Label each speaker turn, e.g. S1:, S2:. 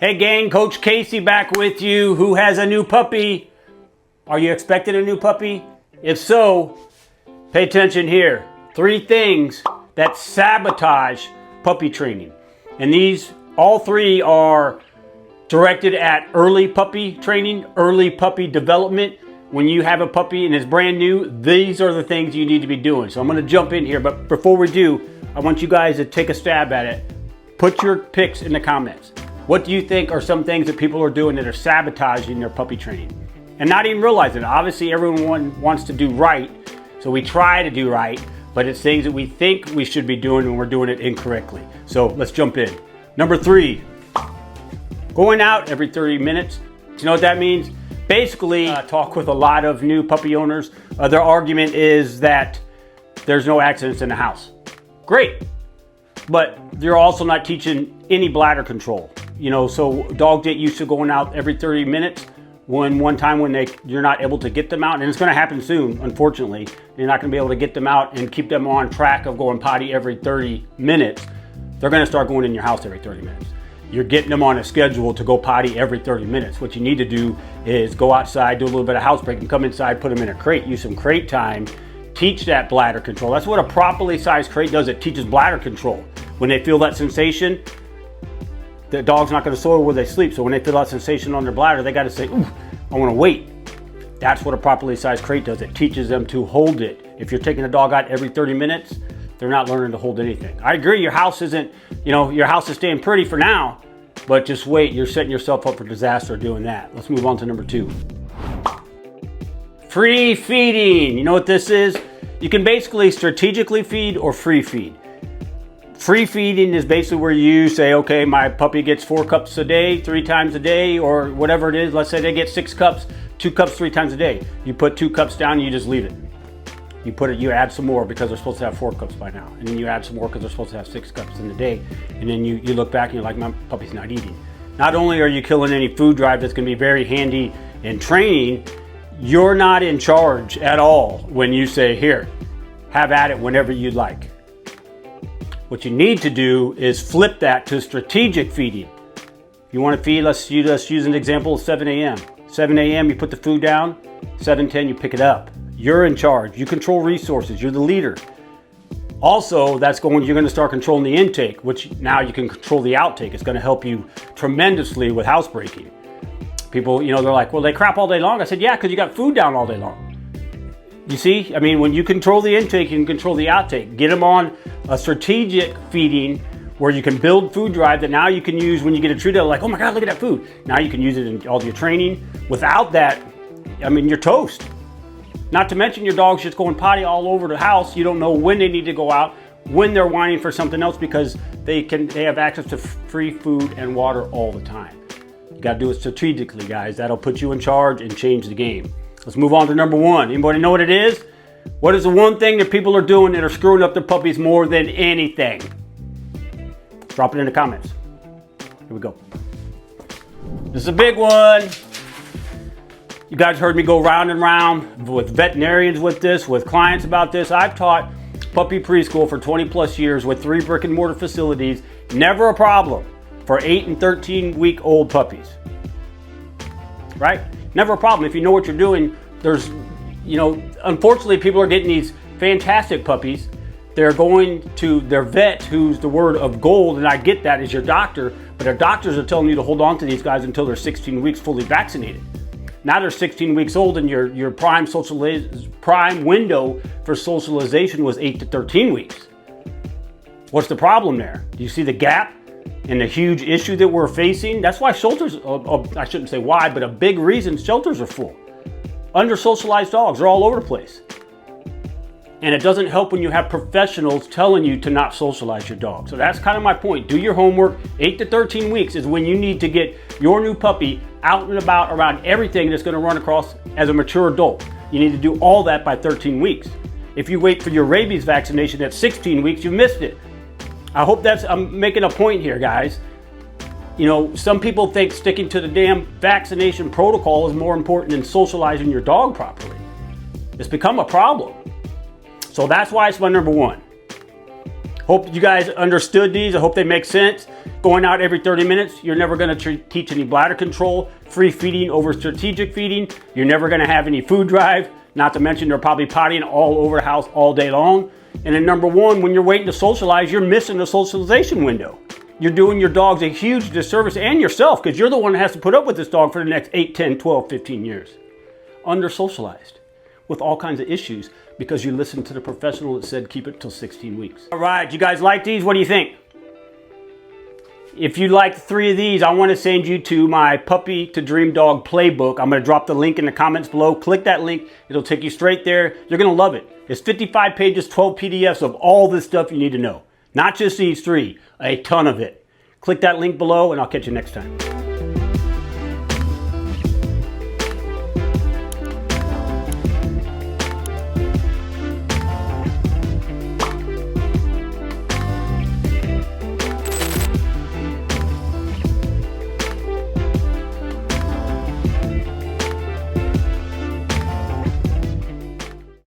S1: Hey gang, Coach Casey back with you. Who has a new puppy? Are you expecting a new puppy? If so, pay attention here. 3 things that sabotage puppy training. And these, all 3 are directed at early puppy training, early puppy development. When you have a puppy and it's brand new, these are the things you need to be doing. So I'm gonna jump in here, but before we do, I want you guys to take a stab at it. Put your picks in the comments. What do you think are some things that people are doing that are sabotaging their puppy training? And not even realizing it. Obviously, everyone wants to do right, so we try to do right, but it's things that we think we should be doing when we're doing it incorrectly. So let's jump in. Number 3, going out every 30 minutes. Do you know what that means? Basically, talk with a lot of new puppy owners. Their argument is that there's no accidents in the house. Great, but they're also not teaching any bladder control. You know, so dogs get used to going out every 30 minutes. One time when you're not able to get them out, and it's going to happen soon, unfortunately. You're not going to be able to get them out and keep them on track of going potty every 30 minutes. They're going to start going in your house every 30 minutes. You're getting them on a schedule to go potty every 30 minutes. What you need to do is go outside, do a little bit of housebreaking, come inside, put them in a crate, use some crate time, teach that bladder control. That's what a properly sized crate does. It teaches bladder control. When they feel that sensation, the dog's not going to soil where they sleep. So when they feel that sensation on their bladder, they got to say, ooh, I want to wait. That's what a properly sized crate does. It teaches them to hold it. If you're taking a dog out every 30 minutes, they're not learning to hold anything. I agree, your house isn't, your house is staying pretty for now, but just wait, you're setting yourself up for disaster doing that. Let's move on to number 2. Free feeding. You know what this is? You can basically strategically feed or free feed. Free feeding is basically where you say, okay, my puppy gets 4 cups a day, 3 times a day, or whatever it is. Let's say they get 6 cups, 2 cups 3 times a day. You put 2 cups down and you just leave it. You add some more because they're supposed to have 4 cups by now. And then you add some more because they're supposed to have 6 cups in the day. And then you look back and you're like, my puppy's not eating. Not only are you killing any food drive that's gonna be very handy in training, you're not in charge at all when you say, here, have at it whenever you'd like. What you need to do is flip that to strategic feeding. If you want to feed, let's use an example of 7 a.m. 7 a.m. you put the food down, 7:10 you pick it up. You're in charge. You control resources. You're the leader. Also, you're going to start controlling the intake, which now you can control the outtake. It's going to help you tremendously with housebreaking. People, they're like, well, they crap all day long. I said, yeah, because you got food down all day long. You see, I mean, when you control the intake, you can control the outtake. Get them on a strategic feeding where you can build food drive that now you can use when you get a treat. They're like, oh my God, look at that food. Now you can use it in all your training. Without that, I mean, you're toast. Not to mention your dog's just going potty all over the house. You don't know when they need to go out, when they're whining for something else, because they have access to free food and water all the time. You got to do it strategically, guys. That'll put you in charge and change the game. Let's move on to number 1. Anybody know what it is? What is the one thing that people are doing that are screwing up their puppies more than anything? Drop it in the comments. Here we go. This is a big one. You guys heard me go round and round with veterinarians with this, with clients about this. I've taught puppy preschool for 20 plus years with 3 brick and mortar facilities. Never a problem for 8 and 13 week old puppies. Right? Never a problem. If you know what you're doing, unfortunately people are getting these fantastic puppies. They're going to their vet, who's the word of gold, and I get that, is your doctor, but their doctors are telling you to hold on to these guys until they're 16 weeks fully vaccinated. Now they're 16 weeks old and your prime window for socialization was 8 to 13 weeks. What's the problem there? Do you see the gap and the huge issue that we're facing? That's why shelters, I shouldn't say why, but a big reason shelters are full. Undersocialized dogs are all over the place. And it doesn't help when you have professionals telling you to not socialize your dog. So that's kind of my point. Do your homework. 8 to 13 weeks is when you need to get your new puppy out and about around everything that's going to run across as a mature adult. You need to do all that by 13 weeks. If you wait for your rabies vaccination at 16 weeks, you missed it. I hope I'm making a point here, guys. Some people think sticking to the damn vaccination protocol is more important than socializing your dog properly. It's become a problem. So that's why it's my number 1. Hope you guys understood these. I hope they make sense. Going out every 30 minutes, you're never going to teach any bladder control, free feeding over strategic feeding. You're never going to have any food drive, not to mention they're probably pottying all over the house all day long. And then number one, when you're waiting to socialize, you're missing the socialization window. You're doing your dogs a huge disservice and yourself, because you're the one that has to put up with this dog for the next 8, 10, 12, 15 years. Under-socialized with all kinds of issues because you listened to the professional that said keep it till 16 weeks. All right, you guys like these? What do you think? If you like 3 of these, I want to send you to my Puppy to Dream Dog playbook. I'm going to drop the link in the comments below. Click that link. It'll take you straight there. You're going to love it. It's 55 pages, 12 PDFs of all this stuff you need to know. Not just these 3, a ton of it. Click that link below and I'll catch you next time.